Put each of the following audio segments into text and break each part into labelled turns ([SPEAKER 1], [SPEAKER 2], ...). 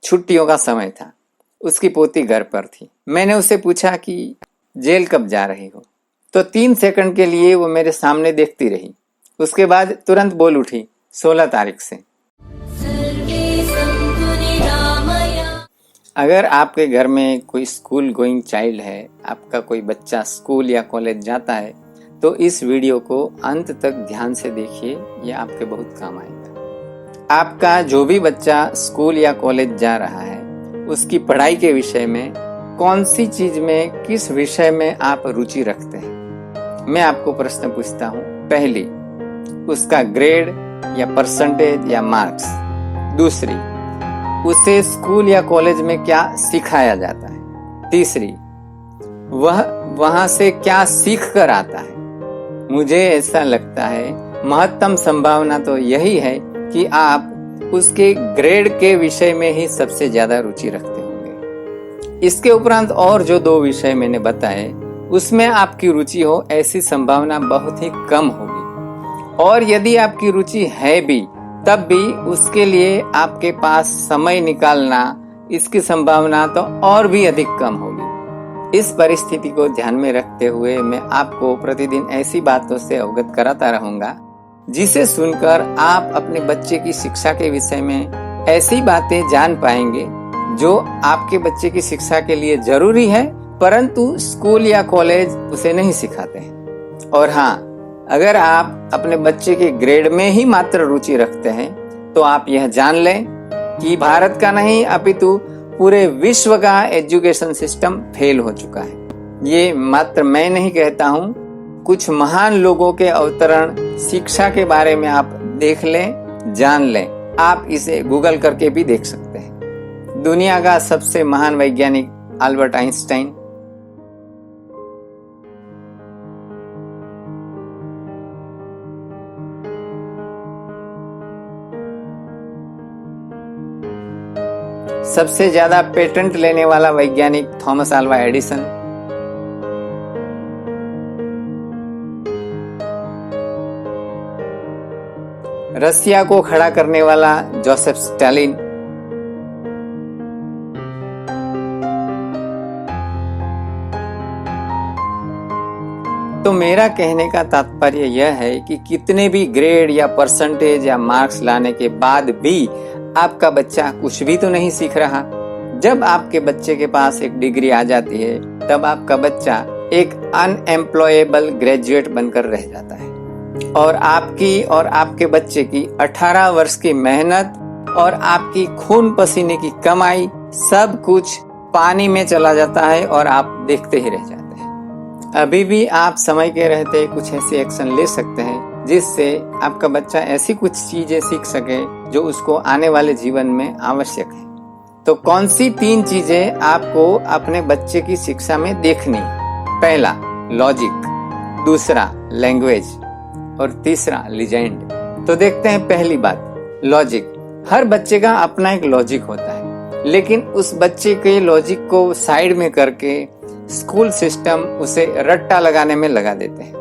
[SPEAKER 1] छुट्टियों का समय था। उसकी पोती घर पर थी। मैंने उससे पूछा कि जेल कब जा रही हो, तो 3 सेकंड के लिए वो मेरे सामने देखती रही। उसके बाद तुरंत बोल उठी, 16 तारीख से। अगर आपके घर में कोई स्कूल गोइंग चाइल्ड है, आपका कोई बच्चा स्कूल या कॉलेज जाता है, तो इस वीडियो को अंत तक ध्यान से देखिए, यह आपके बहुत काम आएगा। आपका जो भी बच्चा स्कूल या कॉलेज जा रहा है, उसकी पढ़ाई के विषय में कौन सी चीज में, किस विषय में आप रुचि रखते हैं? मैं आपको प्रश्न पूछता हूँ। पहली, उसका ग्रेड या परसेंटेज या मार्क्स। दूसरी, उसे स्कूल या कॉलेज में क्या सिखाया जाता है। तीसरी, वह वहां से क्या सीख कर आता है। मुझे ऐसा लगता है महत्तम संभावना तो यही है कि आप उसके ग्रेड के विषय में ही सबसे ज्यादा रुचि रखते होंगे। इसके उपरांत और जो 2 विषय मैंने बताए, उसमें आपकी रुचि हो, ऐसी संभावना बहुत ही कम होगी। और यदि आपकी रुचि है भी, तब भी उसके लिए आपके पास समय निकालना, इसकी संभावना तो और भी अधिक कम होगी। इस परिस्थिति को ध्यान में रखते हुए मैं आपको प्रतिदिन ऐसी बातों से अवगत कराता रहूंगा, जिसे सुनकर आप अपने बच्चे की शिक्षा के विषय में ऐसी बातें जान पाएंगे जो आपके बच्चे की शिक्षा के लिए जरूरी है, परंतु स्कूल या कॉलेज उसे नहीं सिखाते हैं। और हाँ, अगर आप अपने बच्चे के ग्रेड में ही मात्र रुचि रखते हैं, तो आप यह जान लें कि भारत का नहीं अपितु पूरे विश्व का एजुकेशन सिस्टम फेल हो चुका है। ये मात्र मैं नहीं कहता हूँ, कुछ महान लोगों के अवतरण शिक्षा के बारे में आप देख लें, जान लें। आप इसे गूगल करके भी देख सकते हैं। दुनिया का सबसे महान वैज्ञानिक अल्बर्ट आइंस्टाइन, सबसे ज्यादा पेटेंट लेने वाला वैज्ञानिक थॉमस अल्वा एडिसन, रसिया को खड़ा करने वाला जोसेफ स्टालिन, तो मेरा कहने का तात्पर्य यह है कि कितने भी ग्रेड या परसेंटेज या मार्क्स लाने के बाद भी आपका बच्चा कुछ भी तो नहीं सीख रहा। जब आपके बच्चे के पास एक डिग्री आ जाती है, तब आपका बच्चा एक अनएम्प्लॉयेबल ग्रेजुएट बनकर रह जाता है और आपकी और आपके बच्चे की 18 वर्ष की मेहनत और आपकी खून पसीने की कमाई सब कुछ पानी में चला जाता है और आप देखते ही रह जाते हैं। अभी भी आप समय के रहते कुछ ऐसे एक्शन ले सकते हैं जिससे आपका बच्चा ऐसी कुछ चीजें सीख सके जो उसको आने वाले जीवन में आवश्यक है। तो कौन सी 3 चीजें आपको अपने बच्चे की शिक्षा में देखनी है? पहला, लॉजिक। दूसरा, लैंग्वेज। और तीसरा, लीजेंड। तो देखते हैं पहली बात, लॉजिक। हर बच्चे का अपना एक लॉजिक होता है, लेकिन उस बच्चे के लॉजिक को साइड में करके स्कूल सिस्टम उसे रट्टा लगाने में लगा देते हैं।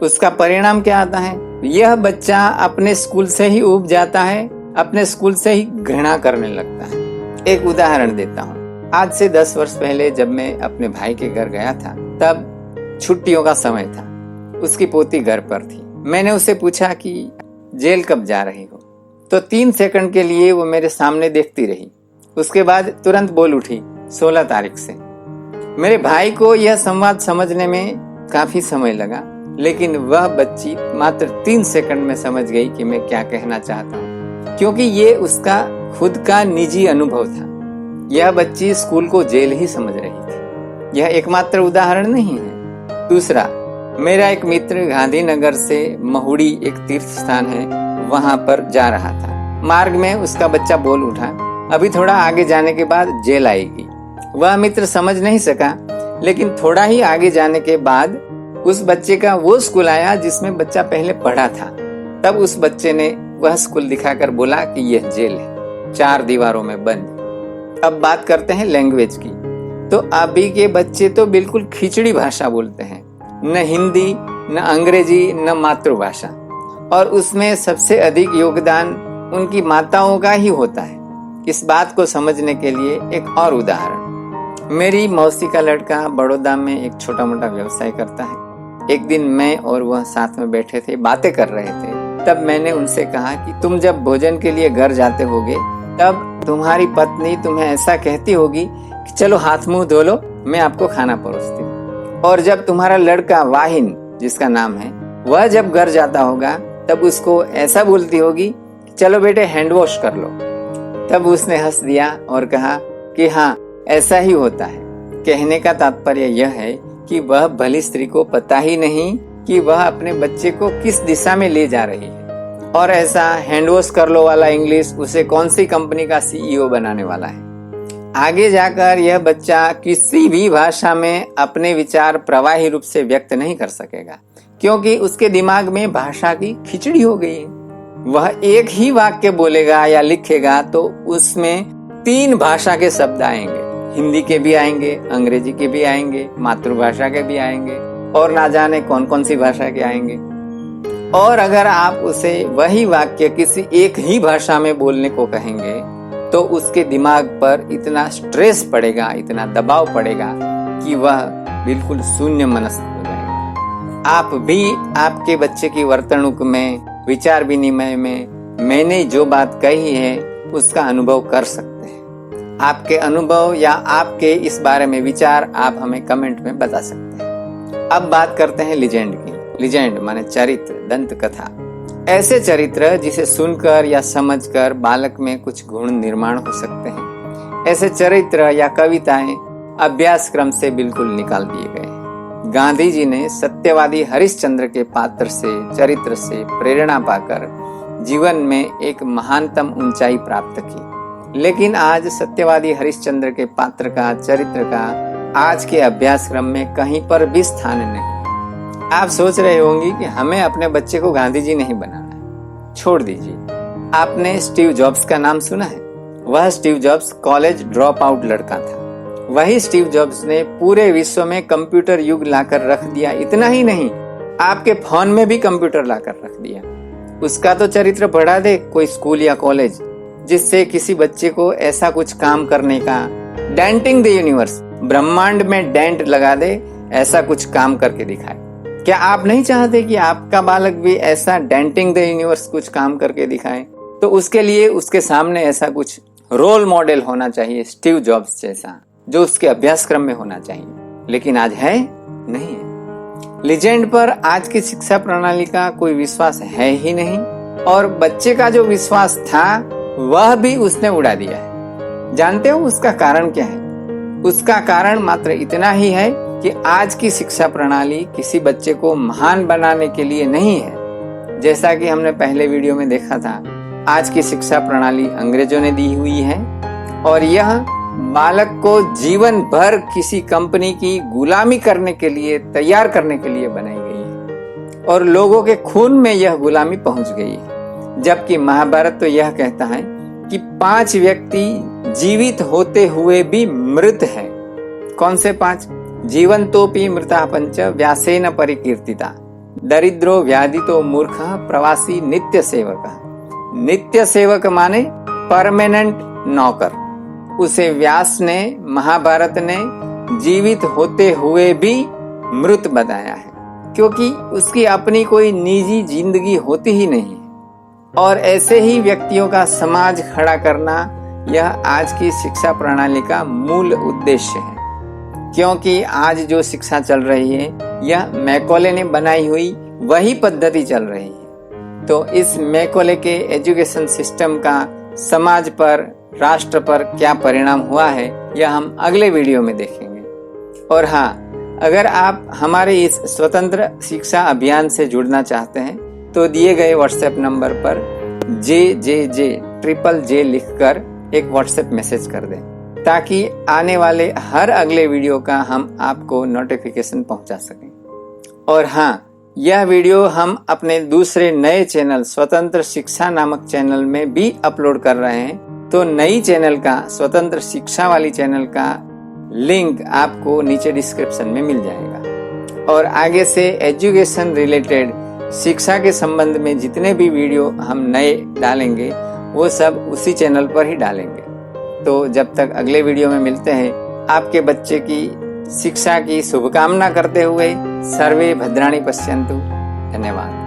[SPEAKER 1] उसका परिणाम क्या आता है? यह बच्चा अपने स्कूल से ही ऊब जाता है, अपने स्कूल से ही घृणा करने लगता है। एक उदाहरण देता हूँ। आज से 10 वर्ष पहले जब मैं अपने भाई के घर गया था, तब छुट्टियों का समय था। उसकी पोती घर पर थी। मैंने उससे पूछा कि जेल कब जा रही हो, तो 3 सेकंड के लिए वो मेरे सामने देखती रही। उसके बाद तुरंत बोल उठी, 16 तारीख से। मेरे भाई को यह संवाद समझने में काफी समय लगा, लेकिन वह बच्ची मात्र 3 सेकंड में समझ गई कि मैं क्या कहना चाहता हूँ, क्योंकि ये उसका खुद का निजी अनुभव था। यह बच्ची स्कूल को जेल ही समझ रही थी। यह एकमात्र उदाहरण नहीं है। दूसरा, मेरा एक मित्र गांधीनगर से महुड़ी, एक तीर्थ स्थान है, वहां पर जा रहा था। मार्ग में उसका बच्चा बोल उठा, अभी थोड़ा आगे जाने के बाद जेल आएगी। वह मित्र समझ नहीं सका, लेकिन थोड़ा ही आगे जाने के बाद उस बच्चे का वो स्कूल आया जिसमें बच्चा पहले पढ़ा था। तब उस बच्चे ने वह स्कूल दिखाकर बोला कि यह जेल है, 4 दीवारों में बंद। अब बात करते हैं लैंग्वेज की। तो अभी के बच्चे तो बिल्कुल खिचड़ी भाषा बोलते हैं, न हिंदी, न अंग्रेजी, न मातृभाषा, और उसमें सबसे अधिक योगदान उनकी माताओं का ही होता है। इस बात को समझने के लिए एक और उदाहरण। मेरी मौसी का लड़का बड़ौदा में एक छोटा मोटा व्यवसाय करता है। एक दिन मैं और वह साथ में बैठे थे, बातें कर रहे थे। तब मैंने उनसे कहा कि तुम जब भोजन के लिए घर जाते होगे तब तुम्हारी पत्नी तुम्हें ऐसा कहती होगी कि चलो हाथ मुंह धो लो, मैं आपको खाना परोसती हूँ। और जब तुम्हारा लड़का वाहिन, जिसका नाम है, वह जब घर जाता होगा तब उसको ऐसा बोलती होगी चलो बेटे हैंड वॉश कर लो। तब उसने हंस दिया और कहा कि हाँ, ऐसा ही होता है। कहने का तात्पर्य यह है कि वह भली स्त्री को पता ही नहीं कि वह अपने बच्चे को किस दिशा में ले जा रही है। और ऐसा हैंड वॉश कर लो वाला इंग्लिश उसे कौन सी कंपनी का CEO बनाने वाला है। आगे जाकर यह बच्चा किसी भी भाषा में अपने विचार प्रवाही रूप से व्यक्त नहीं कर सकेगा, क्योंकि उसके दिमाग में भाषा की खिचड़ी हो गई है। वह एक ही वाक्य बोलेगा या लिखेगा तो उसमें 3 भाषा के शब्द आएंगे। हिंदी के भी आएंगे, अंग्रेजी के भी आएंगे, मातृभाषा के भी आएंगे और ना जाने कौन कौन सी भाषा के आएंगे। और अगर आप उसे वही वाक्य किसी एक ही भाषा में बोलने को कहेंगे तो उसके दिमाग पर इतना स्ट्रेस पड़ेगा, इतना दबाव पड़ेगा कि वह बिल्कुल शून्य मनस्क हो जाएगा। आप भी आपके बच्चे की वर्तणुक में, विचार विनिमय में मैंने जो बात कही है उसका अनुभव कर सकते हैं। आपके अनुभव या आपके इस बारे में विचार आप हमें कमेंट में बता सकते हैं। अब बात करते हैं लीजेंड की। लीजेंड माने चरित्र, दंत कथा। ऐसे चरित्र जिसे सुनकर या समझकर बालक में कुछ गुण निर्माण हो सकते हैं। ऐसे चरित्र या कविताएं अभ्यास क्रम से बिल्कुल निकाल दिए गए। गांधी जी ने सत्यवादी हरिश्चंद्र के पात्र से, चरित्र से प्रेरणा पाकर जीवन में एक महानतम ऊंचाई प्राप्त की। लेकिन आज सत्यवादी हरिश्चंद्र के पात्र का, चरित्र का आज के अभ्यासक्रम में कहीं पर भी स्थान नहीं। आप सोच रहे होंगे कि हमें अपने बच्चे को गांधी जी नहीं बनाना है। छोड़ दीजिए। आपने स्टीव जॉब्स का नाम सुना है? वह Steve jobs college drop out लड़का था। वही स्टीव जॉब्स ने पूरे विश्व में कंप्यूटर युग लाकर रख दिया। इतना ही नहीं, आपके फोन में भी कंप्यूटर लाकर रख दिया। उसका तो चरित्र बढ़ा दे कोई स्कूल या कॉलेज, जिससे किसी बच्चे को ऐसा कुछ काम करने का, डेंटिंग द यूनिवर्स, ब्रह्मांड में डेंट लगा दे, ऐसा कुछ काम करके दिखाए। क्या आप नहीं चाहते कि आपका बालक भी ऐसा डेंटिंग द यूनिवर्स कुछ काम करके दिखाए? तो उसके लिए उसके सामने ऐसा कुछ रोल मॉडल होना चाहिए, स्टीव जॉब्स जैसा, जो उसके अभ्यासक्रम में होना चाहिए। लेकिन आज है नहीं है। लीजेंड पर आज की शिक्षा प्रणाली का कोई विश्वास है ही नहीं, और बच्चे का जो विश्वास था वह भी उसने उड़ा दिया है। जानते हो उसका कारण क्या है? उसका कारण मात्र इतना ही है कि आज की शिक्षा प्रणाली किसी बच्चे को महान बनाने के लिए नहीं है। जैसा कि हमने पहले वीडियो में देखा था, आज की शिक्षा प्रणाली अंग्रेजों ने दी हुई है और यह बालक को जीवन भर किसी कंपनी की गुलामी करने के लिए, तैयार करने के लिए बनाई गई है और लोगों के खून में यह गुलामी पहुंच गई है। जबकि महाभारत तो यह कहता है कि 5 व्यक्ति जीवित होते हुए भी मृत है। कौन से 5? जीवंतोपि मृता पंच व्यासेन परिकीर्तिता, दरिद्रो व्याधितो मूर्ख प्रवासी नित्य सेवक। नित्य सेवक माने परमानेंट नौकर। उसे व्यास ने, महाभारत ने जीवित होते हुए भी मृत बताया है, क्योंकि उसकी अपनी कोई निजी जिंदगी होती ही नहीं। और ऐसे ही व्यक्तियों का समाज खड़ा करना यह आज की शिक्षा प्रणाली का मूल उद्देश्य है। क्योंकि आज जो शिक्षा चल रही है यह मैकॉले ने बनाई हुई वही पद्धति चल रही है। तो इस मैकॉले के एजुकेशन सिस्टम का समाज पर, राष्ट्र पर क्या परिणाम हुआ है यह हम अगले वीडियो में देखेंगे। और हाँ, अगर आप हमारे इस स्वतंत्र शिक्षा अभियान से जुड़ना चाहते हैं तो दिए गए व्हाट्सएप नंबर पर JJJ लिखकर एक व्हाट्सएप मैसेज कर दें, ताकि आने वाले हर अगले वीडियो का हम आपको नोटिफिकेशन पहुंचा सकें। और हाँ, यह वीडियो हम अपने दूसरे नए चैनल स्वतंत्र शिक्षा नामक चैनल में भी अपलोड कर रहे हैं। तो नई चैनल का, स्वतंत्र शिक्षा वाली चैनल का लिंक आपको नीचे डिस्क्रिप्शन में मिल जाएगा। और आगे से एजुकेशन रिलेटेड, शिक्षा के संबंध में जितने भी वीडियो हम नए डालेंगे वो सब उसी चैनल पर ही डालेंगे। तो जब तक अगले वीडियो में मिलते हैं, आपके बच्चे की शिक्षा की शुभकामना करते हुए सर्वे भद्राणि पश्यन्तु। धन्यवाद।